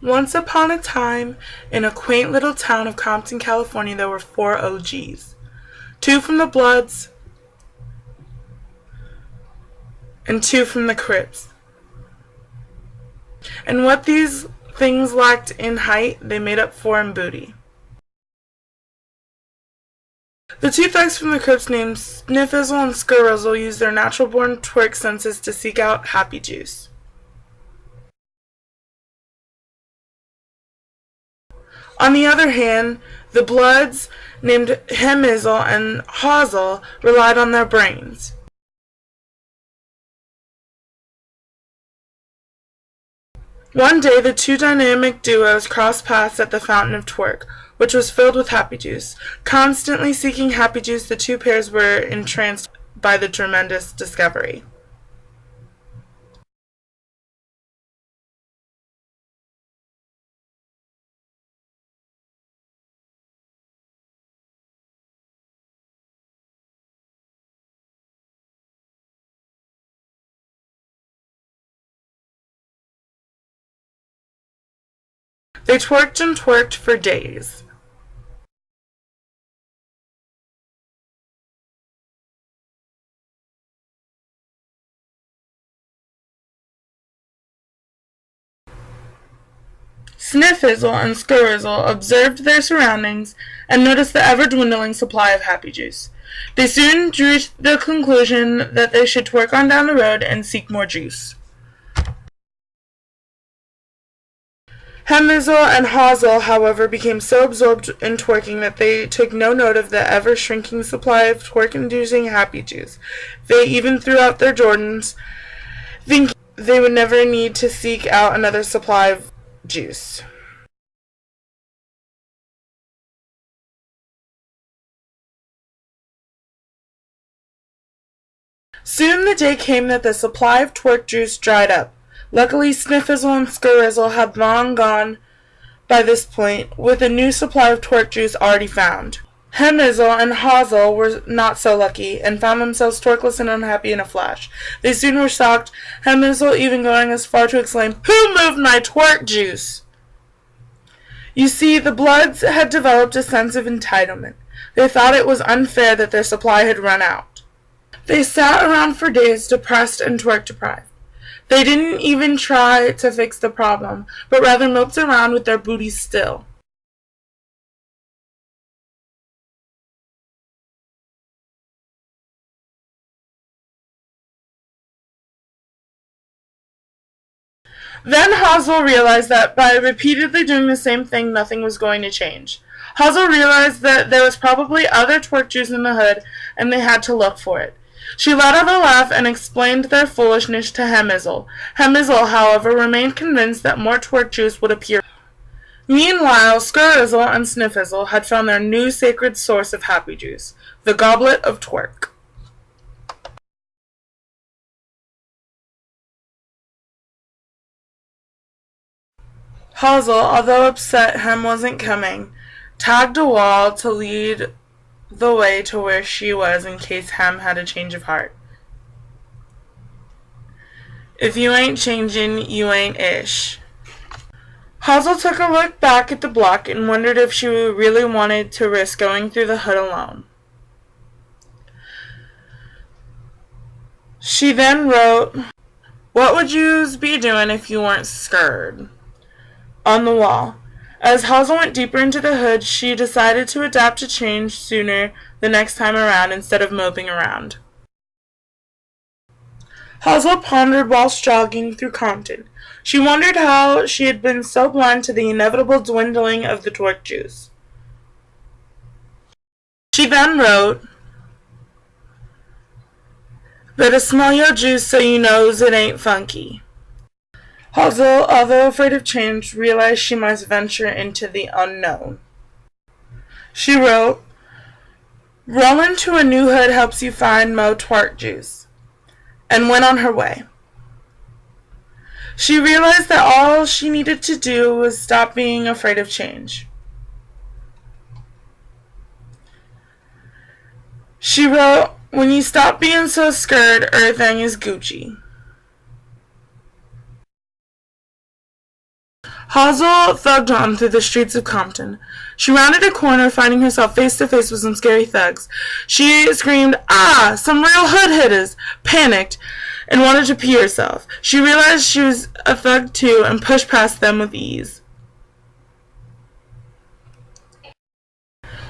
Once upon a time, in a quaint little town of Compton, California, there were 4 OGs. 2 from the Bloods and 2 from the Crips. And what these things lacked in height, they made up for in booty. The 2 thugs from the Crips named Sniffizzle and Skirrizzle used their natural-born twerk senses to seek out happy juice. On the other hand, the Bloods, named Hemizzle and Hawsle, relied on their brains. One day, the 2 dynamic duos crossed paths at the Fountain of Twerk, which was filled with happy juice. Constantly seeking happy juice, the 2 pairs were entranced by the tremendous discovery. They twerked and twerked for days. Sniffizzle and Skirrizzle observed their surroundings and noticed the ever-dwindling supply of happy juice. They soon drew the conclusion that they should twerk on down the road and seek more juice. Hemizzle and Hawsle, however, became so absorbed in twerking that they took no note of the ever-shrinking supply of twerk-inducing happy juice. They even threw out their Jordans, thinking they would never need to seek out another supply of juice. Soon the day came that the supply of twerk juice dried up. Luckily, Sniffizzle and Skirrizzle had long gone by this point, with a new supply of twerk juice already found. Hemizzle and Hawsle were not so lucky, and found themselves twerkless and unhappy in a flash. They soon were shocked, Hemizzle even going as far to exclaim, "Who moved my twerk juice?" You see, the Bloods had developed a sense of entitlement. They thought it was unfair that their supply had run out. They sat around for days, depressed and twerk-deprived. They didn't even try to fix the problem, but rather moped around with their booties still. Then Hawsle realized that by repeatedly doing the same thing, nothing was going to change. Hawsle realized that there was probably other twerk juice in the hood, and they had to look for it. She let out a laugh and explained their foolishness to Hemizzle. Hemizzle, however, remained convinced that more twerk juice would appear. Meanwhile, Skirrizzle and Sniffizzle had found their new sacred source of happy juice, the goblet of twerk. Hawsle, although upset Hem wasn't coming, tagged a wall to lead the way to where she was in case Hem had a change of heart. If you ain't changin', you ain't ish. Hawsle took a look back at the block and wondered if she really wanted to risk going through the hood alone. She then wrote, "What would yous be doing if you weren't scared?" on the wall. As Hawsle went deeper into the hood, she decided to adapt to change sooner the next time around instead of moping around. Hawsle pondered whilst jogging through Compton. She wondered how she had been so blind to the inevitable dwindling of the twerk juice. She then wrote, "Better smell your juice so you knows it ain't funky." Hawsle, although afraid of change, realized she must venture into the unknown. She wrote, "Rollin' to a new hood helps you find mo' twerk juice," and went on her way. She realized that all she needed to do was stop being afraid of change. She wrote, "When you stop being so scared, everything is Gucci." Hazel thugged on through the streets of Compton. She rounded a corner, finding herself face to face with some scary thugs. She screamed, "Ah, some real hood hitters!" panicked, and wanted to pee herself. She realized she was a thug too and pushed past them with ease.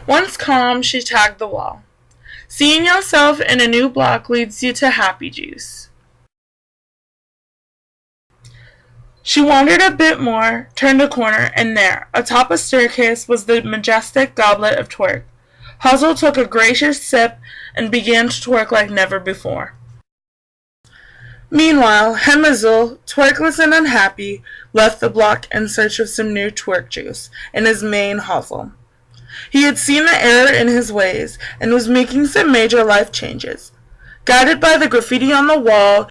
Once calm, she tagged the wall. Seeing yourself in a new block leads you to Happy Juice. She wandered a bit more, turned a corner, and there, atop a staircase, was the majestic Goblet of Twerk. Hazel took a gracious sip and began to twerk like never before. Meanwhile, Hemazul, twerkless and unhappy, left the block in search of some new twerk juice in his main hustle. He had seen the error in his ways and was making some major life changes. Guided by the graffiti on the wall,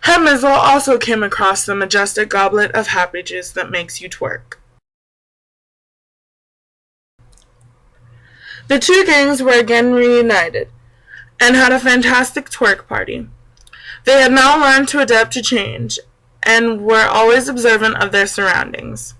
Hemazul also came across the majestic Goblet of Happy Juice that makes you twerk. The two gangs were again reunited and had a fantastic twerk party. They had now learned to adapt to change and were always observant of their surroundings.